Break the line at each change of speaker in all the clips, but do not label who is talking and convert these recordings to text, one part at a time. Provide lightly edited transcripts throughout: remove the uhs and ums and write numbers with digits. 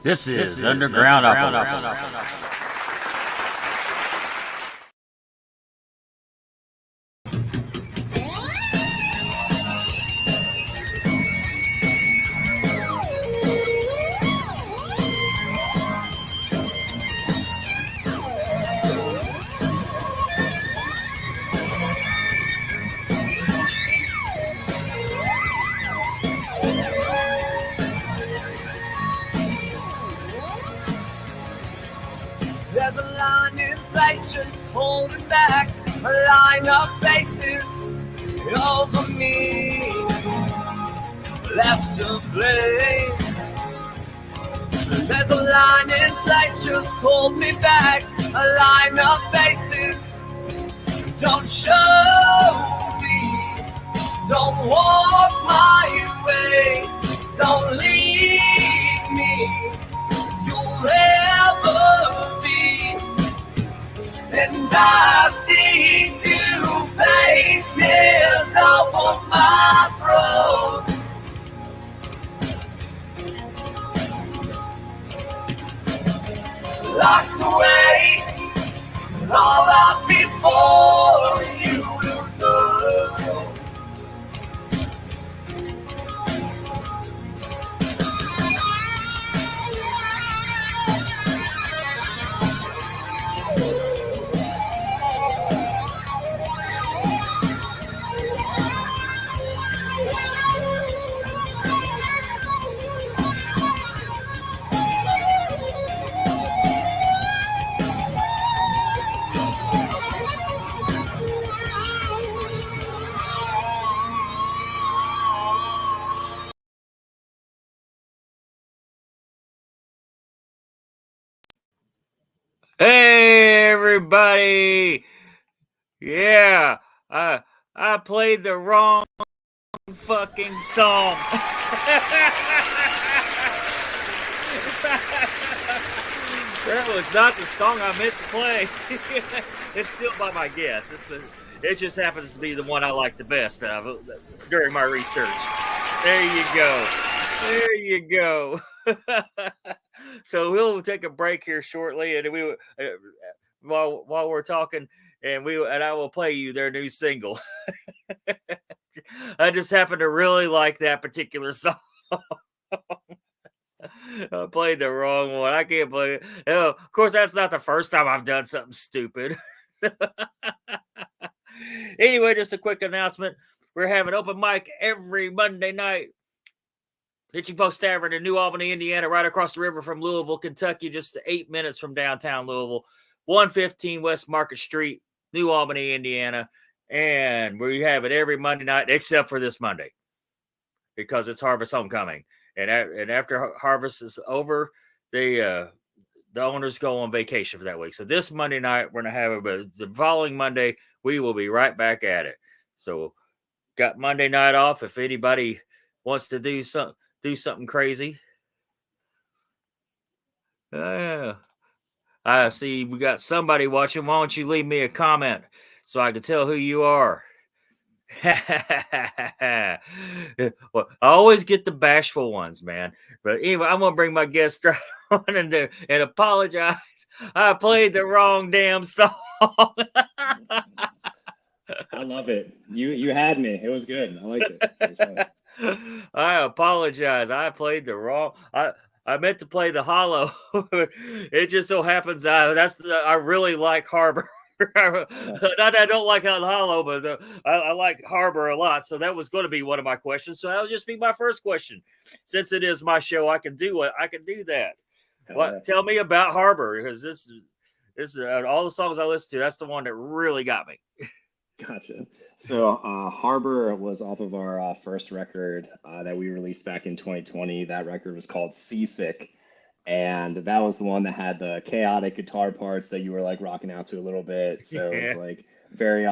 This is Underground Opera.
There's a line in place just holding back a line of faces over me, left to blame. There's a line in place just hold me back, a line of faces. Don't show me, don't walk my way, don't leave me, you'll ever be. And I see two faces off of my throat. Locked away, all up before you know.
Hey, everybody! Yeah, I played the wrong fucking song. That was not the song I meant to play. It's still by my guess. It just happens to be the one I like the best of during my research. There you go. There you go. So we'll take a break here shortly, and while we're talking, and I will play you their new single. I just happen to really like that particular song. I played the wrong one. I can't believe it. Oh, of course, that's not the first time I've done something stupid. Anyway, just a quick announcement. We're having open mic every Monday night. Hitching Post Tavern in New Albany, Indiana, right across the river from Louisville, Kentucky, just 8 minutes from downtown Louisville. 115 West Market Street, New Albany, Indiana. And we have it every Monday night, except for this Monday, because it's Harvest Homecoming. And after Harvest is over, the owners go on vacation for that week. So this Monday night, we're going to have it, but the following Monday, we will be right back at it. So got Monday night off. If anybody wants to do something crazy. I see we got somebody watching. Why don't you leave me a comment so I can tell who you are? Well, I always get the bashful ones, man. But anyway, I'm gonna bring my guest right on and apologize. I played the wrong damn song.
I love it. You had me. It was good. I liked it. It was
I apologize. I played the wrong. I meant to play the hollow. It just so happens I really like Harbor. Not that I don't like hollow, but I like Harbor a lot. So that was going to be one of my questions. So that'll just be my first question. Since it is my show, I can do it. I can do that. What? Tell me about Harbor, because this is all the songs I listen to. That's the one that really got me.
Gotcha. So Harbor was off of our first record that we released back in 2020. That record was called Seasick. And that was the one that had the chaotic guitar parts that you were like rocking out to a little bit. So it was like very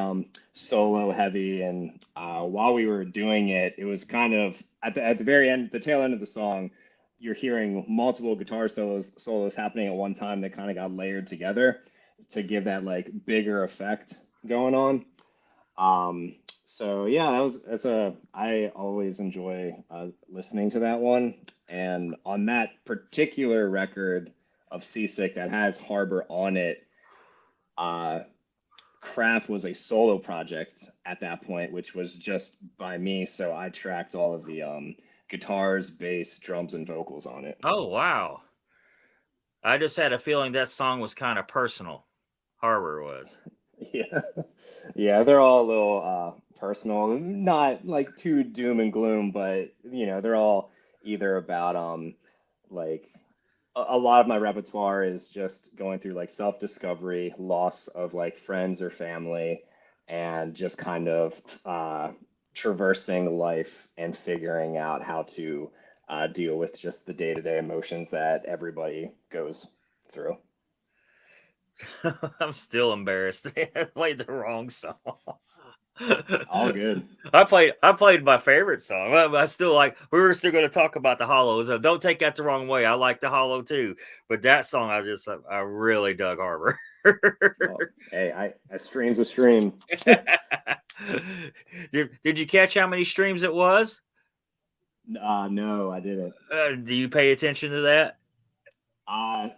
solo heavy. And while we were doing it, it was kind of at the very end, the tail end of the song, you're hearing multiple guitar solos happening at one time that kind of got layered together to give that like bigger effect going on. So yeah, I always enjoy listening to that one. And on that particular record of Seasick that has Harbor on it, uh, Krapf was a solo project at that point, which was just by me. So I tracked all of the guitars, bass, drums, and vocals on it.
Oh, wow. I just had a feeling that song was kind of personal. Harbor was.
Yeah, yeah, they're all a little personal, not like too doom and gloom, but they're all either about like a lot of my repertoire is just going through like self-discovery, loss of like friends or family, and just kind of traversing life and figuring out how to deal with just the day-to-day emotions that everybody goes through.
I'm still embarrassed. I played the wrong song.
All good.
I played my favorite song. I still like. We were still going to talk about the Hollows. Don't take that the wrong way. I like the Hollow too, but that song I really dug Harbor.
Well, hey, a stream's a stream.
Did you catch how many streams it was?
No, I didn't.
Do you pay attention to that?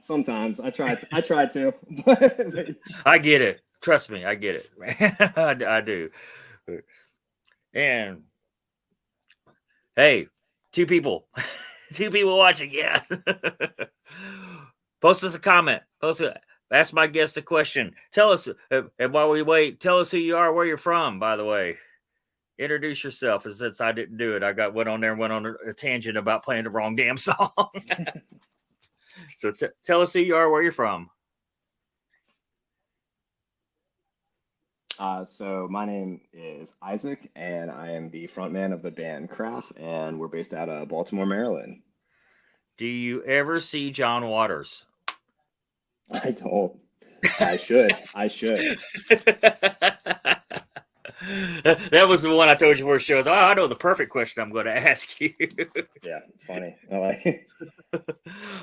Sometimes I try to, but
I get it. Trust me, I get it. I do. And hey, two people, two people watching. Yeah. Post us a comment. Ask my guest a question. Tell us, and while we wait, tell us who you are, where you're from. By the way, introduce yourself. And since I didn't do it, went on a tangent about playing the wrong damn song. So tell us who you are, where you're from.
So my name is Isaac, and I am the frontman of the band Krapf, and we're based out of Baltimore, Maryland.
Do you ever see John Waters?
I don't. I should. I should.
That was the one I told you before shows. Oh, I know the perfect question I'm going to ask you.
Yeah, funny. I like it.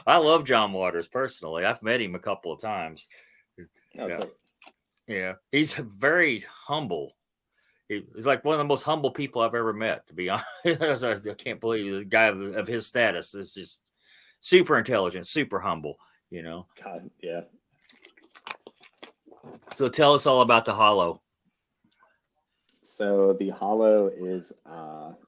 I love John Waters personally. I've met him a couple of times.
Oh,
Yeah.
so-
Yeah, he's very humble. He's like one of the most humble people I've ever met, to be honest. I can't believe the guy of his status is just super intelligent, super humble,
God, yeah.
So tell us all about the Hollow.
So the Hollow is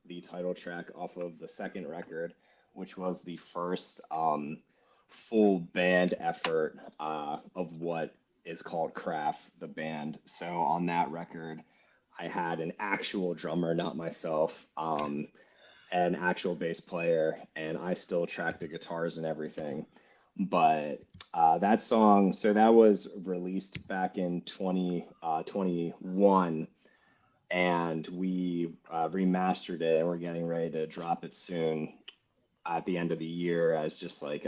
the title track off of the second record, which was the first full band effort of what is called Krapf, the band. So on that record, I had an actual drummer, not myself, an actual bass player, and I still track the guitars and everything. But that song, so that was released back in 2021, and we remastered it, and we're getting ready to drop it soon at the end of the year as just like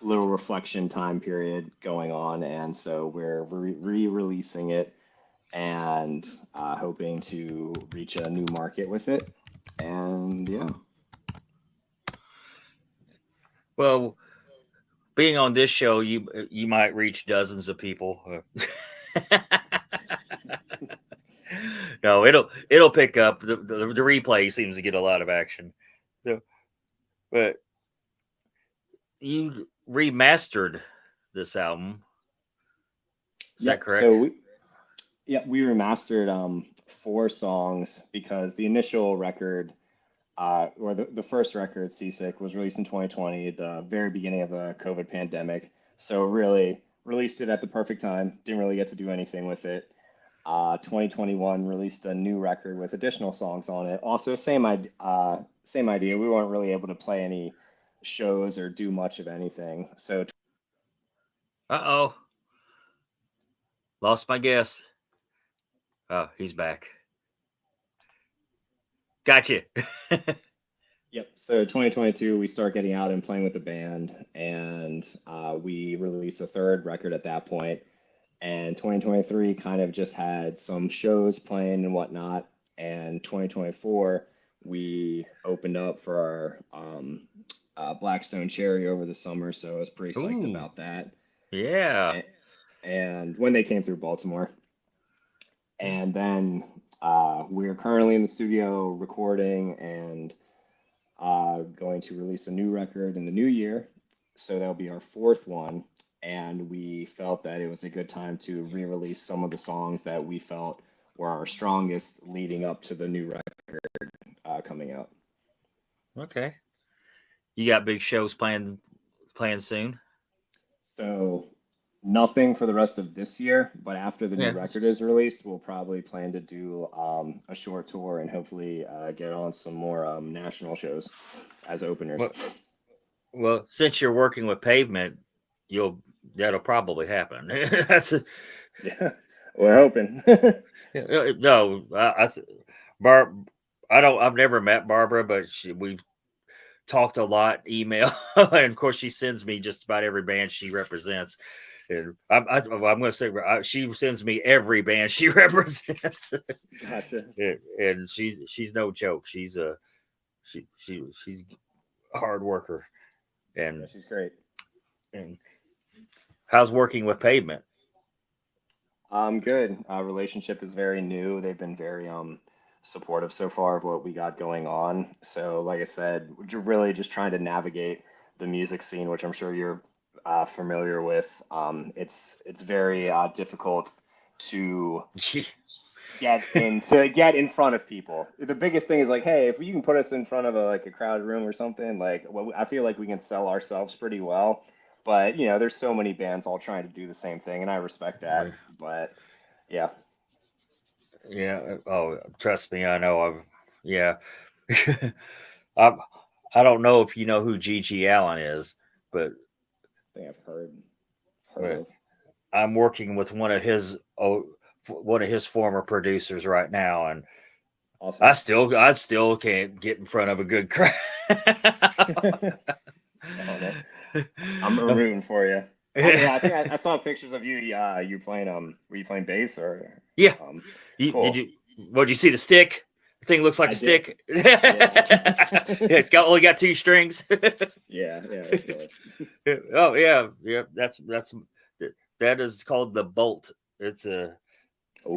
little reflection time period going on, and so we're re-releasing it and hoping to reach a new market with it, and yeah.
Well, being on this show, you might reach dozens of people. No, it'll pick up. The replay seems to get a lot of action. So, but you remastered this album. Is that correct?
So we remastered 4 songs because the initial record, or the first record, Seasick, was released in 2020, the very beginning of the COVID pandemic. So really released it at the perfect time. Didn't really get to do anything with it. 2021 released a new record with additional songs on it. Also, same idea. We weren't really able to play any shows or do much of anything. So
Uh-oh. Lost my guess. Oh, he's back. Gotcha.
Yep. So 2022, we start getting out and playing with the band, and we released a third record at that point. And 2023 kind of just had some shows playing and whatnot. And 2024, we opened up for our Blackstone Cherry over the summer, so I was pretty psyched
Ooh.
about that.
Yeah.
And when they came through Baltimore. And then we're currently in the studio recording and going to release a new record in the new year. So that'll be our fourth one. And we felt that it was a good time to re-release some of the songs that we felt were our strongest leading up to the new record coming out.
Okay. You got big shows playing soon?
So nothing for the rest of this year, but after the new
Yeah.
record is released, we'll probably plan to do a short tour and hopefully get on some more national shows as openers.
Well, since you're working with Pavement, that'll probably happen. That's
Yeah, we're hoping.
no, Barb. I've never met Barbara, but we've talked a lot, email, and of course she sends me just about every band she represents. And I'm going to say she sends me every band she represents.
Gotcha.
And she's no joke. She's a hard worker, and
Yeah, she's great.
And how's working with Pavement?
Good. Relationship is very new. They've been very supportive so far of what we got going on. So, like I said, we're really just trying to navigate the music scene, which I'm sure you're familiar with. It's very difficult to get in front of people. The biggest thing is like, hey, if you can put us in front of a crowded room or something, like, well, I feel like we can sell ourselves pretty well. But there's so many bands all trying to do the same thing, and I respect that. But yeah.
Yeah. Oh, trust me, I know. Yeah. I don't know if you know who G.G. Allen is, but
I think I've heard of.
I'm working with one of his former producers right now, and
awesome.
I still can't get in front of a good crowd.
I'm rooting for you. I think I saw pictures of you. You playing were you playing bass or?
Yeah.
Cool.
Did you see the stick? The thing looks like a stick.
Yeah.
It's only got two strings.
Yeah.
Oh yeah. That is called the bolt. It's a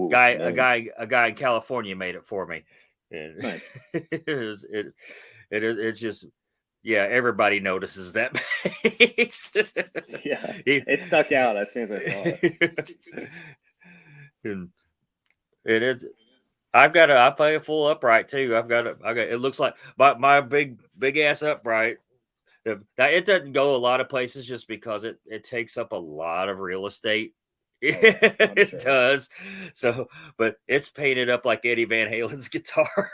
guy in California made it for me. And
nice.
It's just, yeah, everybody notices that bass.
Yeah, it stuck out as soon as I saw it.
And it is. I play a full upright too. It looks like my big ass upright. Now it doesn't go a lot of places just because it takes up a lot of real estate. It does. So, but it's painted up like Eddie Van Halen's guitar.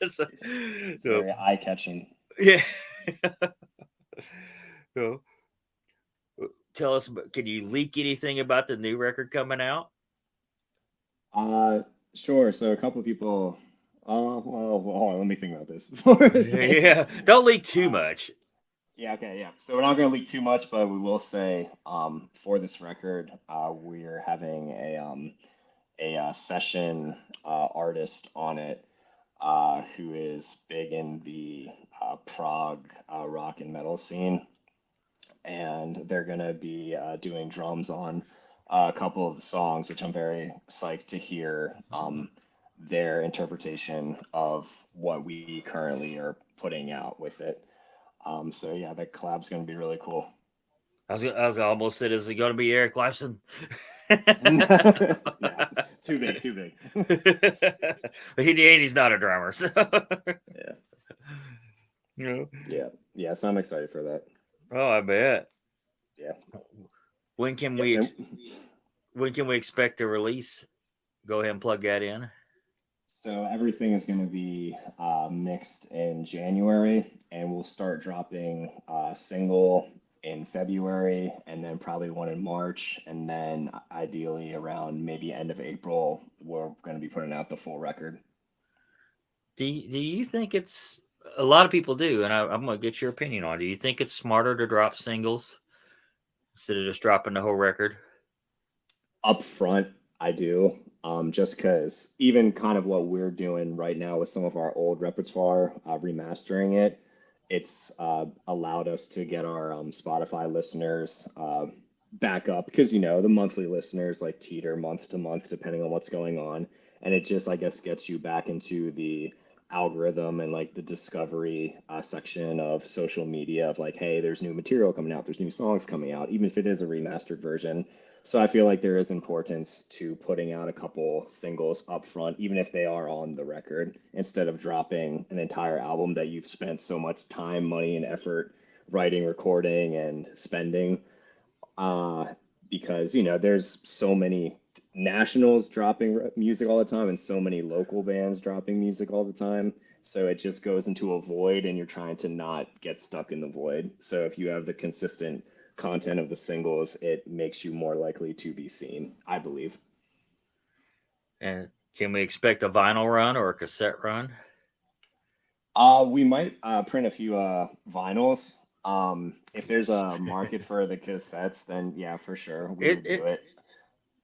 So, very eye-catching.
Yeah. So, tell us, can you leak anything about the new record coming out?
Sure. So a couple of people. Well, let me think about this.
Yeah, don't leak too much.
Yeah, okay, yeah. So we're not going to leak too much, but we will say for this record, we're having a session artist on it who is big in the prog rock and metal scene, and they're going to be doing drums on a couple of the songs, which I'm very psyched to hear their interpretation of what we currently are putting out with it. So yeah, that collab's going to be really cool.
I was almost said, is it going to be Eric Lifeson?
Yeah, too big.
But he's not a drummer, so
yeah. So I'm excited for that.
Oh, I bet.
Yeah.
When can we expect the release? Go ahead and plug that in.
So everything is going to be mixed in January, and we'll start dropping a single in February, and then probably one in March, and then ideally around maybe end of April, we're going to be putting out the full record.
Do you think it's, a lot of people do, and I'm going to get your opinion on it. Do you think it's smarter to drop singles instead of just dropping the whole record?
Up front, I do. Just because even kind of what we're doing right now with some of our old repertoire, remastering it's allowed us to get our Spotify listeners back up because the monthly listeners like teeter month to month depending on what's going on, and it just I guess gets you back into the algorithm and like the discovery section of social media of like, hey, there's new material coming out, there's new songs coming out, even if it is a remastered version. So I feel like there is importance to putting out a couple singles up front, even if they are on the record, instead of dropping an entire album that you've spent so much time, money, and effort writing, recording, and spending. Uh, because there's so many nationals dropping music all the time, and so many local bands dropping music all the time. So it just goes into a void, and you're trying to not get stuck in the void. So if you have the consistent content of the singles, it makes you more likely to be seen, I believe.
And can we expect a vinyl run or a cassette run?
We might print a few vinyls. If there's a market for the cassettes, then yeah, for sure we will do it.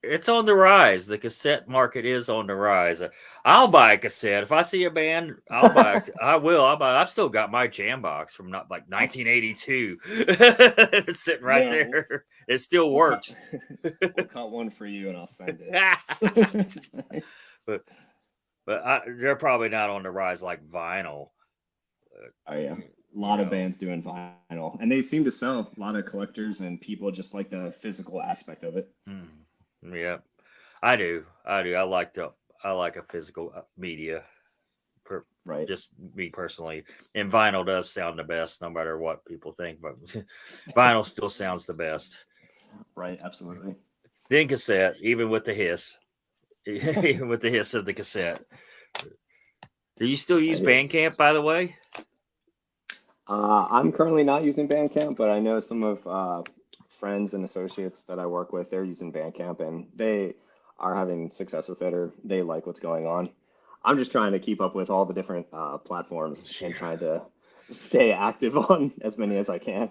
It's on the rise. The cassette market is on the rise. I'll buy a cassette if I see a band. I'll buy. I will. I'll buy. I've still got my jam box from not like 1982. It's sitting right there. It still works.
We'll cut one for you, and I'll send it.
but they're probably not on the rise like vinyl.
Oh yeah, a lot of bands doing vinyl, and they seem to sell. A lot of collectors and people just like the physical aspect of it.
Yeah, I do. I like a physical media.
Right.
Just me personally, and vinyl does sound the best, no matter what people think. But vinyl still sounds the best.
Right. Absolutely.
Then cassette, even with the hiss, even with the hiss of the cassette. Do you still use Bandcamp, by the way?
I'm currently not using Bandcamp, but I know some of friends and associates that I work with, they're using Bandcamp, and they are having success with it, or they like what's going on. I'm just trying to keep up with all the different platforms and trying to stay active on as many as I can.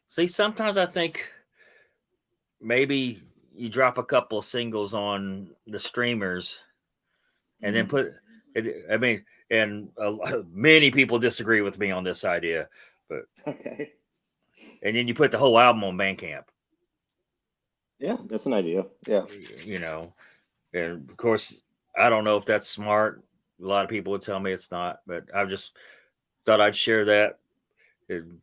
See, sometimes I think maybe you drop a couple of singles on the streamers and then put it. I mean, and many people disagree with me on this idea, but
okay.
And then you put the whole album on Bandcamp.
Yeah, that's an idea. Yeah.
And of course, I don't know if that's smart. A lot of people would tell me it's not, but I just thought I'd share that. And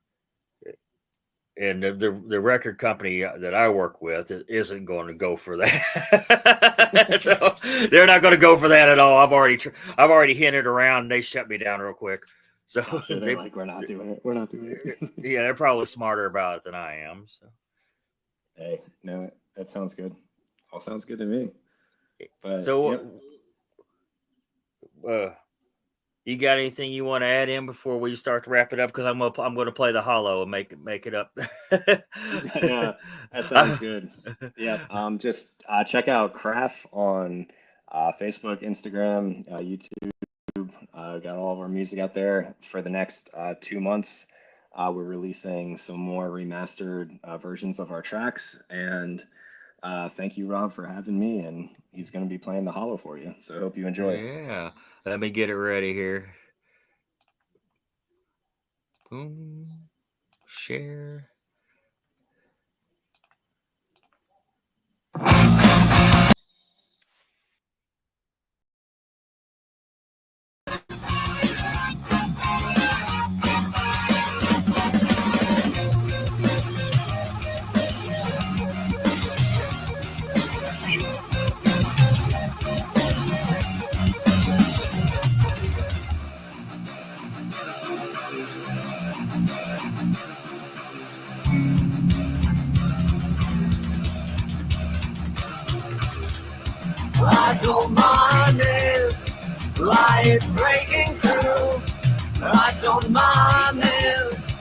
the record company that I work with isn't going to go for that. So they're not going to go for that at all. I've already hinted around. And they shut me down real quick. So
they're like, we're not doing it. We're not doing it.
Yeah, they're probably smarter about it than I am. So,
hey, no, that sounds good. All sounds good to me. But
so, you got anything you want to add in before we start to wrap it up? Because I'm gonna play the hollow and make it up.
Yeah, that sounds good. Yeah, just check out Krapf on Facebook, Instagram, YouTube. Got all of our music out there. For the next 2 months, we're releasing some more remastered versions of our tracks. And thank you, Rob, for having me. And he's going to be playing the hollow for you. So I hope you enjoy.
Yeah, let me get it ready here. Boom, share.
I don't mind this light breaking through. I don't mind this.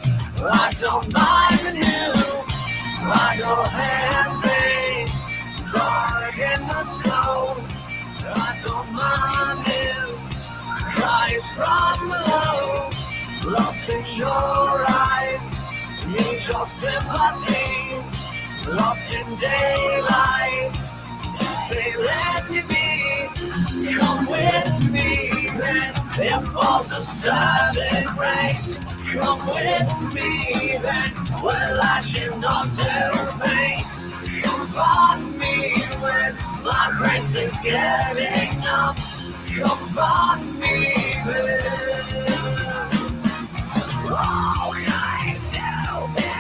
I don't mind the new. I go handsy, dark in the snow. I don't mind this. Cries from below, lost in your eyes. Need your sympathy, lost in daylight. Say, let me be, come with me, then there falls a static rain. Come with me, then we'll light you not to pain. Come find me when my grace is getting up. Come find me then. Oh, I know me.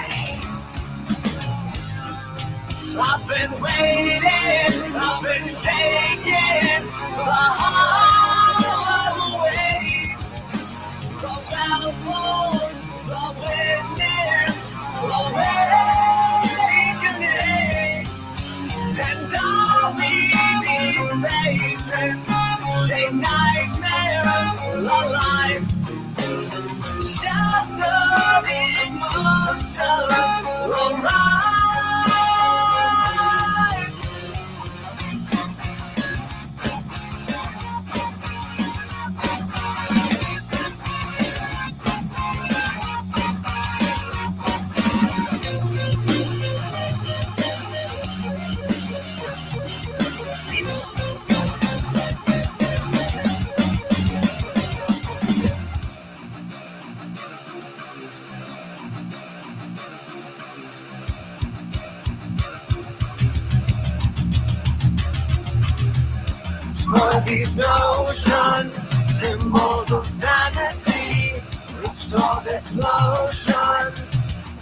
I've been waiting, I've been shaking the whole way. The battle, the witness, awakening. And all these patrons shape nightmares alive. Shattered emotion, alright. For these notions, symbols of sanity, restore this motion,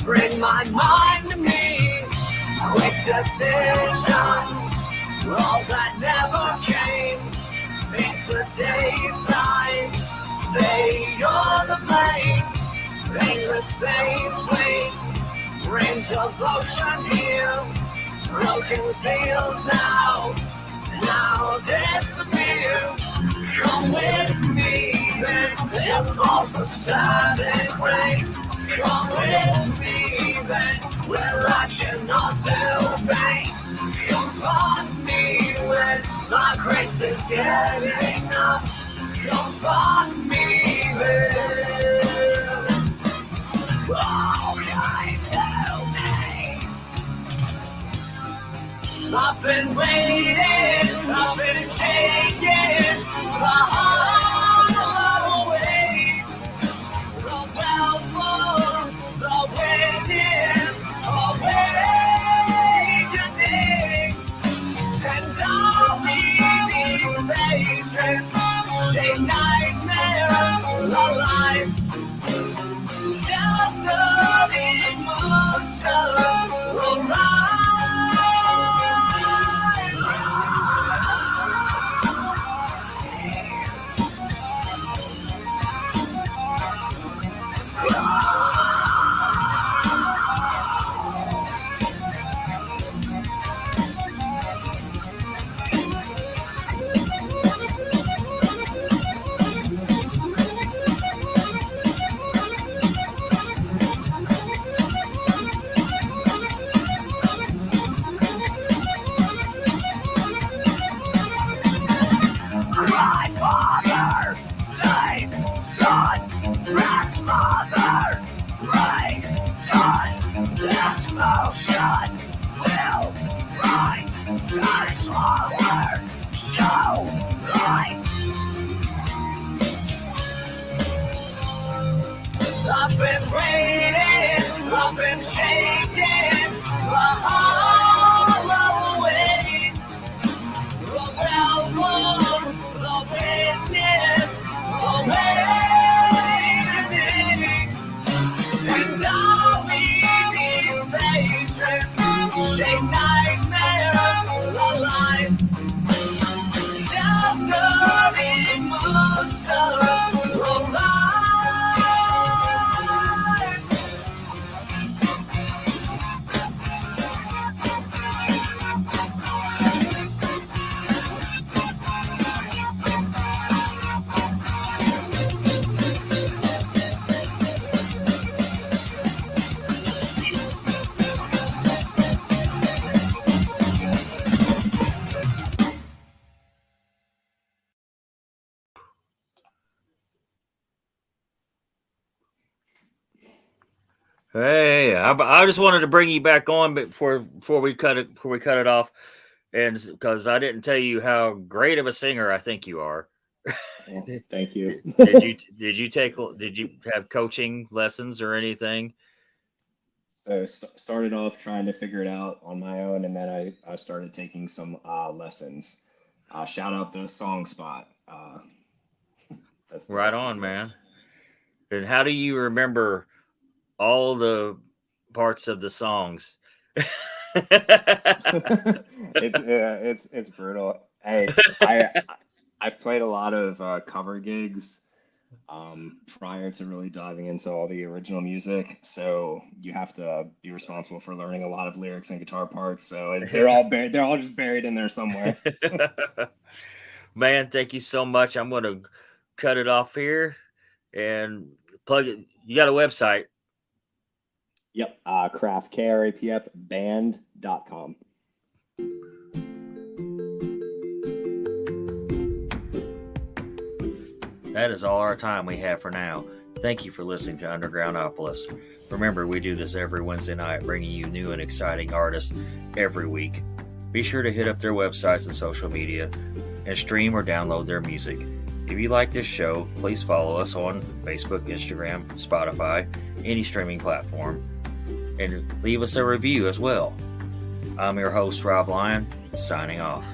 bring my mind to me, quick decisions, all that never came, face the daytime, say you're the blame, aimless saints wait, range of ocean here, broken seals now disappear. Come with me, then it falls a static rain. Come with me, then we're latching on to pain. Come find me when my grace is getting up. Come find me then. Oh, I know me. I've been waiting, I've been shaking the whole way. The baleful, the witness, awakening. And all these patrons shape nightmares alive. Shattered emotion, alright. I've been waiting, I've been shaking the whole way. The baleful, the witness, awakening. And all these patrons shape nightmares alive. Shattered emotion, alright.
Hey, I just wanted to bring you back on before we cut it off, and because I didn't tell you how great of a singer I think you are.
Well, thank you.
Did you have coaching lessons or anything?
So started off trying to figure it out on my own, and then I started taking some lessons. Shout out the Song Spot. That's the
Right
best to
on,
do it.
man. And how do you remember all the parts of the songs?
It's brutal. Hey, I've played a lot of cover gigs prior to really diving into all the original music, so you have to be responsible for learning a lot of lyrics and guitar parts. So they're all just buried in there somewhere.
Man, thank you so much. I'm going to cut it off here and plug it. You got a website.
Yep, Krapf, Krapf band.com.
That is all our time we have for now. Thank you for listening to Undergroundopolis. Remember, we do this every Wednesday night, bringing you new and exciting artists every week. Be sure to hit up their websites and social media and stream or download their music. If you like this show, please follow us on Facebook, Instagram, Spotify, any streaming platform, and leave us a review as well. I'm your host, Rob Lyon, signing off.